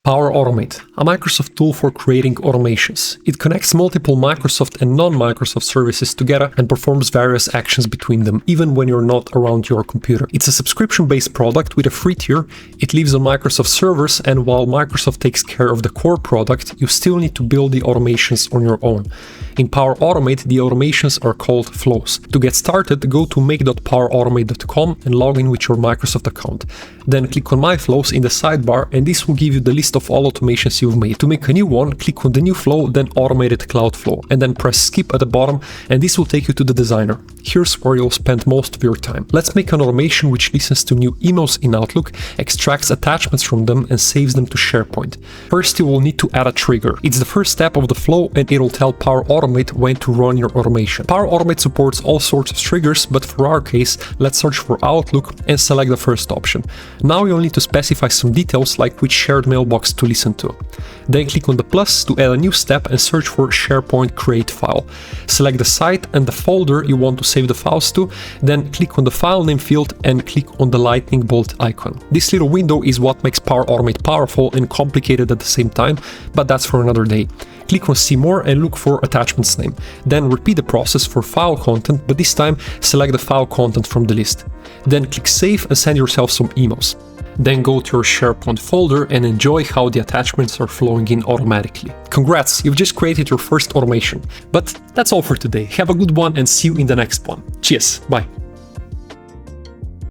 PowerAutomate, a Microsoft tool for creating automations. It connects multiple Microsoft and non-Microsoft services together and performs various actions between them, even when you're not around your computer. It's a subscription-based product with a free tier. It lives on Microsoft servers, and while Microsoft takes care of the core product, you still need to build the automations on your own. In PowerAutomate, the automations are called flows. To get started, go to make.powerautomate.com and log in with your Microsoft account. Then click on My Flows in the sidebar, and this will give you the list of all automations you've made. To make a new one, click on the new flow, then Automated Cloud Flow, and then press Skip at the bottom, and this will take you to the designer. Here's where you'll spend most of your time. Let's make an automation which listens to new emails in Outlook, extracts attachments from them, and saves them to SharePoint. First, you will need to add a trigger. It's the first step of the flow, and it'll tell PowerAutomate when to run your automation. PowerAutomate supports all sorts of triggers, but for our case, let's search for Outlook and select the first option. Now you'll need to specify some details like which shared mailbox to listen to. Then click on the plus to add a new step and search for SharePoint Create File. Select the site and the folder you want to save the files to, then click on the file name field and click on the lightning bolt icon. This little window is what makes PowerAutomate powerful and complicated at the same time, but that's for another day. Click on See More and look for attachment's name. Then repeat the process for file content, but this time select the file content from the list. Then click Save and send yourself some emails. Then go to your SharePoint folder and enjoy how the attachments are flowing in automatically. Congrats, you've just created your first automation. But that's all for today. Have a good one and see you in the next one. Cheers, bye.